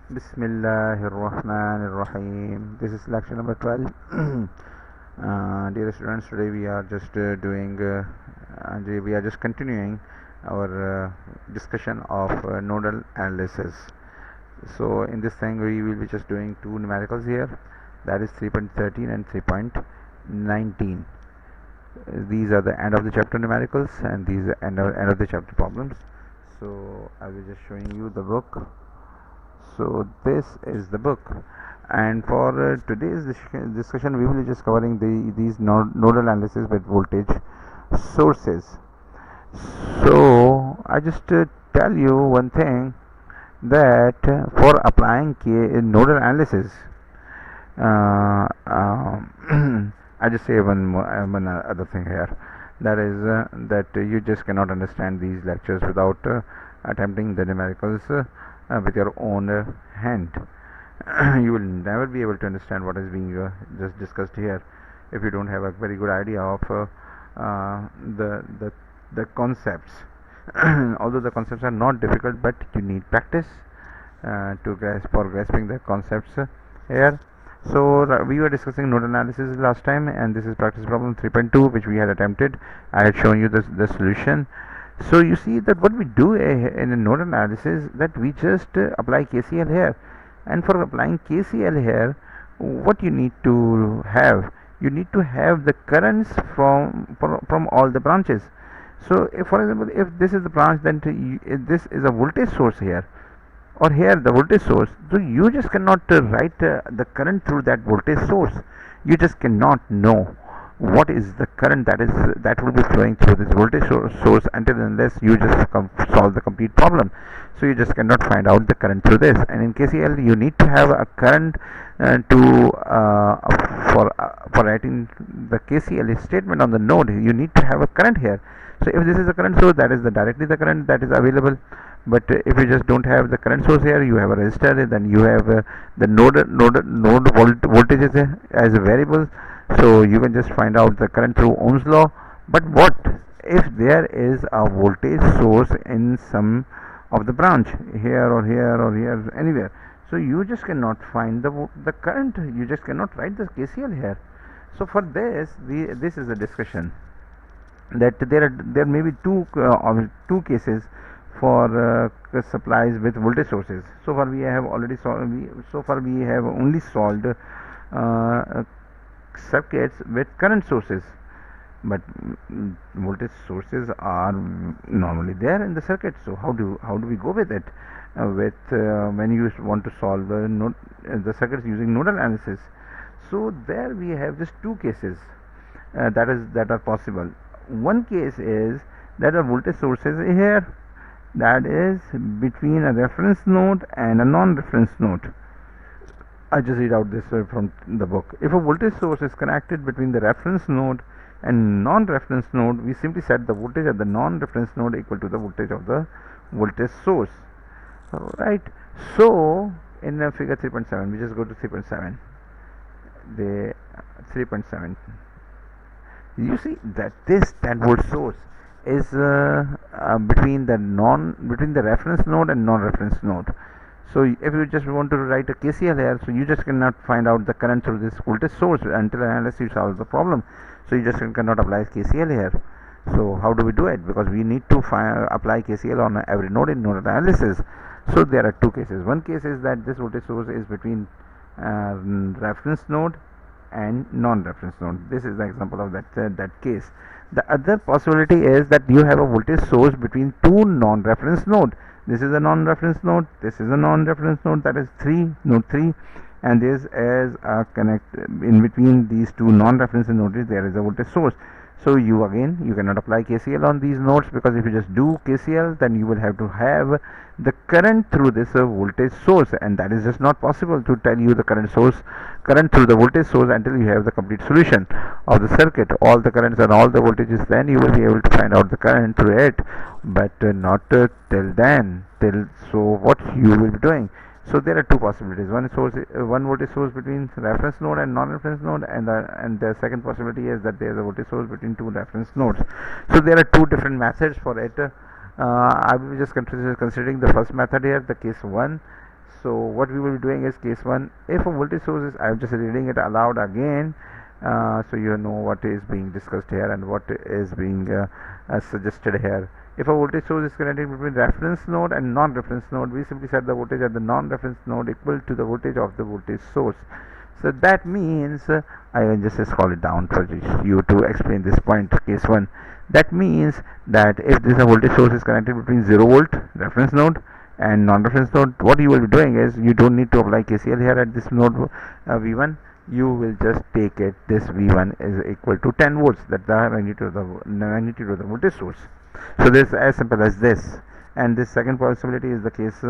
Bismillahirrahmanirrahim. This is lecture number 12. Dear students, today we are just we are just continuing our discussion of nodal analysis. So in this thing we will be just doing two numericals here, that is 3.13 and 3.19. These are the end of the chapter numericals and these are end of the chapter problems. So I will just showing you the book. So this is the book, and for today's discussion we will be just covering these nodal analysis with voltage sources. So I just tell you one thing, that for applying nodal analysis, I just say one other thing here, that is that you just cannot understand these lectures without attempting the numericals with your own hand. You will never be able to understand what is being just discussed here if you don't have a very good idea of the concepts. Although the concepts are not difficult, but you need practice for grasping the concepts here. So we were discussing nodal analysis last time, and this is practice problem 3.2, which we had attempted. I had shown you the solution. So you see that what we do in a nodal analysis, that we just apply KCL here, and for applying KCL here, what you need to have, you need to have the currents from all the branches. So if, for example, if this is the branch, then if this is a voltage source here, or here the voltage source, so you just cannot write the current through that voltage source. You just cannot know what is the current that will be flowing through this voltage source until unless you just solve the complete problem. So you just cannot find out the current through this. And in KCL you need to have a current for writing the KCL statement on the node. You need to have a current here. So if this is a current source, that is directly the current that is available. But if you just don't have the current source here, you have a resistor, then you have the node voltages as a variable. So you can just find out the current through Ohm's law. But what if there is a voltage source in some of the branch, here or here or here, anywhere? So you just cannot find the current. You just cannot write the KCL here. So for this, this is a discussion, that there may be two cases for supplies with voltage sources. So far we have already solved. So far we have only solved circuits with current sources, but voltage sources are normally there in the circuit. So how do we go with it when you want to solve the circuits using nodal analysis? So there we have just two cases that are possible. One case is that a voltage source is here, that is between a reference node and a non-reference node. I just read out this from the book. If a voltage source is connected between the reference node and non-reference node, we simply set the voltage at the non-reference node equal to the voltage of the voltage source. Right. So in figure 3.7, we just go to 3.7. The 3.7. You see that this 10 volt source is between the reference node and non-reference node. So if you just want to write a KCL here, so you just cannot find out the current through this voltage source unless you solve the problem. So you just cannot apply KCL here. So how do we do it? Because we need to apply KCL on every node in nodal analysis. So there are two cases. One case is that this voltage source is between reference node and non-reference node. This is the example of that case. The other possibility is that you have a voltage source between two non-reference node. This is a non-reference node, this is a non-reference node, that is node 3, and this is a connect in between these two non-reference nodes. There is a voltage source. So you cannot apply KCL on these nodes, because if you just do KCL, then you will have to have the current through this voltage source, and that is just not possible to tell you the current through the voltage source until you have the complete solution of the circuit, all the currents and all the voltages. Then you will be able to find out the current through it, but not till then. So what you will be doing? So there are two possibilities. One voltage source between reference node and non-reference node, and the second possibility is that there is a voltage source between two reference nodes. So there are two different methods for it. I will be just considering the first method here, the case 1, So what we will be doing is case 1. If a voltage source is, I'm just reading it aloud again, so you know what is being discussed here and what is being suggested here. If a voltage source is connected between reference node and non-reference node, we simply set the voltage at the non-reference node equal to the voltage of the voltage source. So that means, I will just scroll it down for you to explain this point, case 1. That means that if this voltage source is connected between 0 volt reference node and non-reference node, what you will be doing is, you don't need to apply KCL here at this node V1. You will just take it, this V1 is equal to 10 volts, that the magnitude of the voltage source. So this is as simple as this. And this second possibility is the case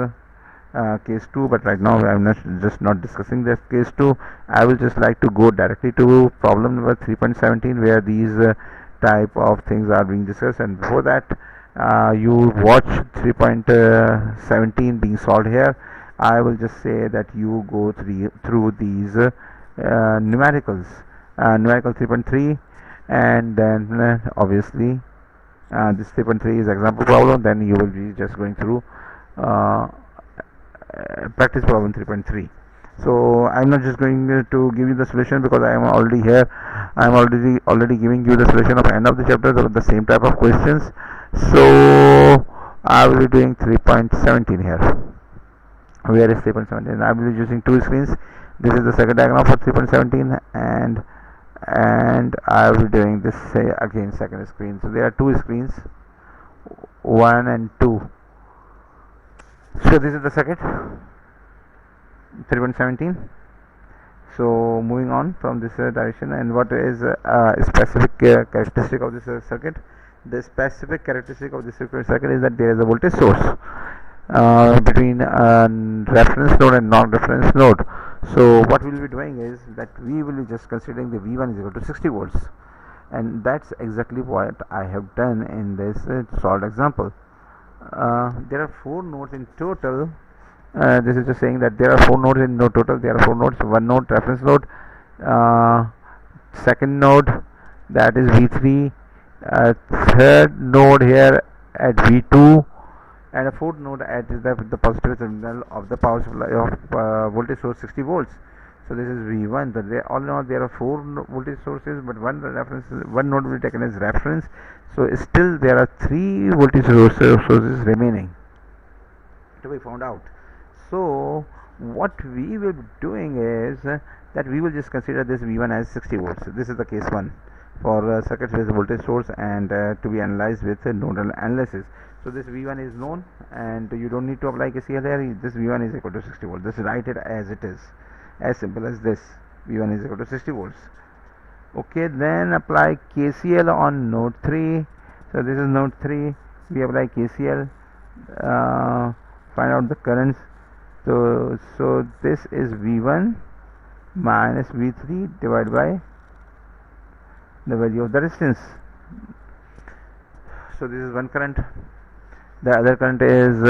2, but right now I am not discussing this case 2. I will just like to go directly to problem number 3.17, where these type of things are being discussed. And before that, you watch 3.17 being solved here. I will just say that you go through these numericals, numerical 3.3, and then obviously this 3.3 is example problem. Then you will be just going through practice problem 3.3. So I'm not just going to give you the solution, because I am already here. I am already giving you the solution of end of the chapter of the same type of questions. So I will be doing 3.17 here. Where is 3.17? I will be using two screens. This is the second diagram for 3.17, and I will be doing this again second screen. So there are two screens, 1 and 2. So this is the circuit 3.17. So moving on from this direction, and what is specific characteristic of this circuit? The specific characteristic of this circuit is that there is a voltage source between reference node and non-reference node. So what we will be doing is that we will be just considering the V1 is equal to 60 volts, and that's exactly what I have done in this solved example. There are 4 nodes in total. This is just saying that there are 4 nodes in total. There are 4 nodes, 1 node reference node, second node, that is V3, third node here at V2, and a fourth node at the positive terminal of the power supply of voltage source 60 volts. So this is V1. So all in all there are 4 voltage sources, but one node will be taken as reference. So still there are 3 voltage sources remaining to be found out. So what we will be doing is that we will just consider this V1 as 60 volts. This is the case 1 for circuits with voltage source and to be analyzed with nodal analysis. So this V1 is known, and you don't need to apply KCL here. This V1 is equal to 60 volts. Just write it as it is, as simple as this. V1 is equal to 60 volts. Okay, then apply KCL on node 3. So this is node 3. We apply KCL, find out the currents. So this is V1 minus V3 divided by the value of the resistance. So this is one current. The other current is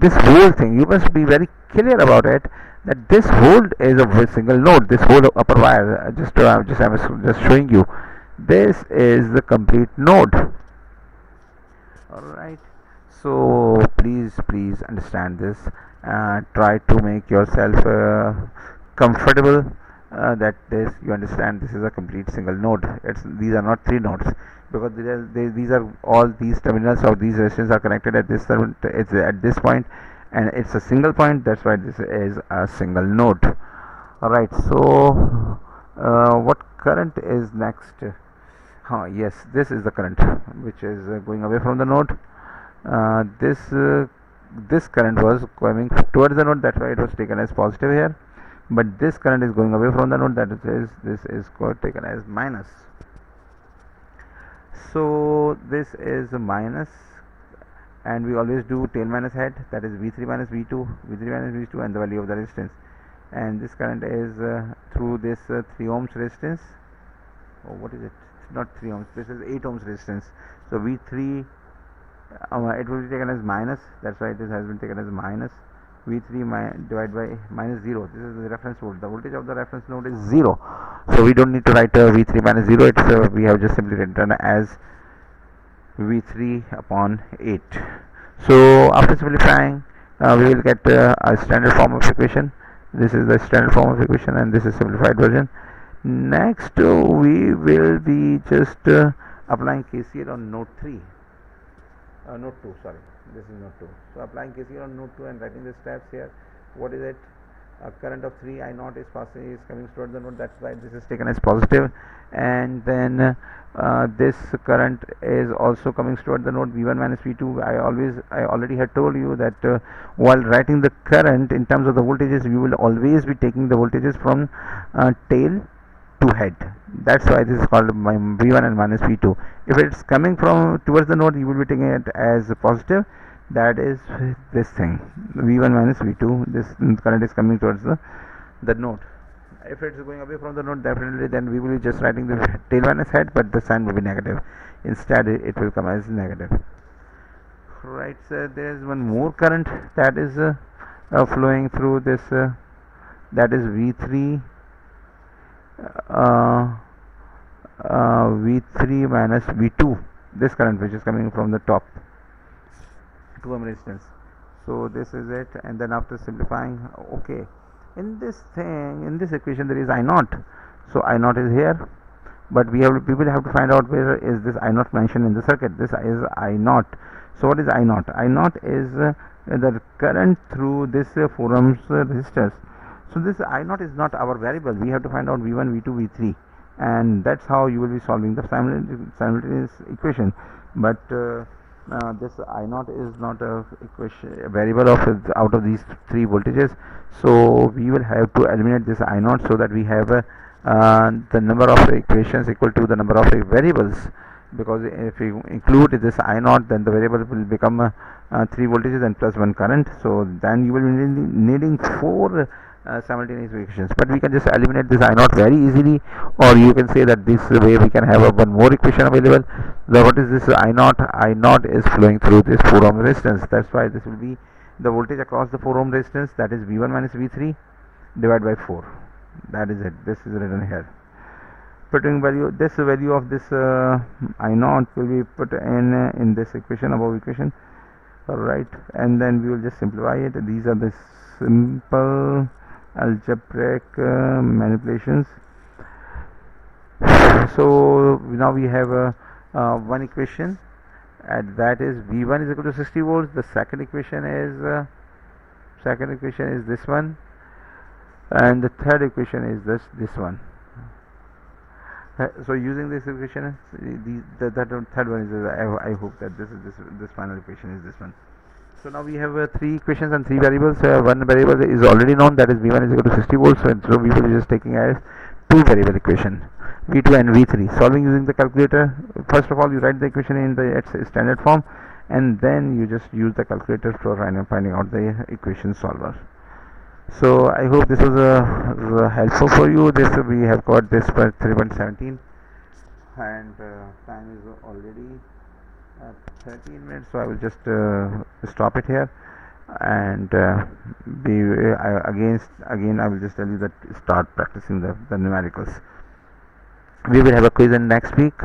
this whole thing. You must be very clear about it, that this whole is a single node. This whole upper wire, I'm just showing you. This is the complete node. All right. So please understand this. Try to make yourself comfortable that you understand this is a complete single node. These are not 3 nodes, because these are all these terminals of these resistors are connected at this it's at this point, and it's a single point. That's why this is a single node. All right. So what current is next? Yes, this is the current which is going away from the node. This current was coming towards the node, that's why it was taken as positive here, but this current is going away from the node, that is this is taken as minus. So this is a minus, and we always do tail minus head, that is V3 minus V2, and the value of the resistance. And this current is through this 3 ohms resistance. What is it? It's not 3 ohms, this is 8 ohms resistance. So V3, it will be taken as minus, that's why this has been taken as minus. V3 divided by minus 0. This is the reference node. The voltage of the reference node is 0. So we don't need to write V3 minus 0. It's we have just simply written as V3 upon 8. So after simplifying, we will get a standard form of equation. This is the standard form of equation, and this is simplified version. Next, we will be just applying KCL on node 3. Node 2, sorry. This is node 2. So applying KCL on node 2 and writing the steps here. What is it? A current of 3 I naught is passing, is coming towards the node. That's why this is taken as positive. And then this current is also coming towards the node V1 minus V2. I already had told you that while writing the current in terms of the voltages, you will always be taking the voltages from tail to head. That's why this is called V1 and minus V2. If it's coming from towards the node, you will be taking it as positive. That is this thing, V1 minus V2. This current is coming towards the node. If it's going away from the node, definitely then we will be just writing the tail minus head, but the sign will be negative. Instead, it will come as negative. Right, so there is one more current that is flowing through this. That is V3. V3 minus V2. This current which is coming from the top to a resistance. So this is it, and then after simplifying, okay, in this equation there is I naught. So I naught is here, but we will have to find out where is this I naught mentioned in the circuit. This is I naught. So what is I naught? I naught is the current through this 4 ohms resistors. So this I naught is not our variable. We have to find out V1, V2, V3, and that's how you will be solving the simultaneous equation. But this I naught is not a variable of out of these 3 voltages. So we will have to eliminate this I naught so that we have the number of equations equal to the number of variables. Because if we include this I naught, then the variable will become 3 voltages and plus 1 current. So then you will be needing 4 simultaneous equations, but we can just eliminate this I naught very easily, or you can say that this way we can have one more equation available. So what is this I naught? I naught is flowing through this 4 ohm resistance. That's why this will be the voltage across the 4 ohm resistance, that is V1 minus V3 divided by 4. That is it. This is written here. Putting this value of this I naught will be put in this equation, above equation. Alright, and then we will just simplify it. These are the simple algebraic manipulations. So now we have one equation, and that is V1 is equal to 60 volts. The second equation is this one, and the third equation is this one. So using this equation, the third one is I hope that this final equation is this one. So now we have 3 equations and 3 variables. One variable is already known, that is V1 is equal to 60 volts. So we will be just taking as 2 variable equation, V2 and V3. Solving using the calculator. First of all, you write the equation in its standard form, and then you just use the calculator for finding out the equation solver. So I hope this was helpful for you. We have got this for 3.17, and time is already 13 minutes, so I will just stop it here, and again I will just tell you that start practicing the numericals. We will have a quiz in next week,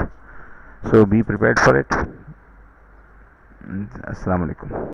so be prepared for it. Assalamu alaikum.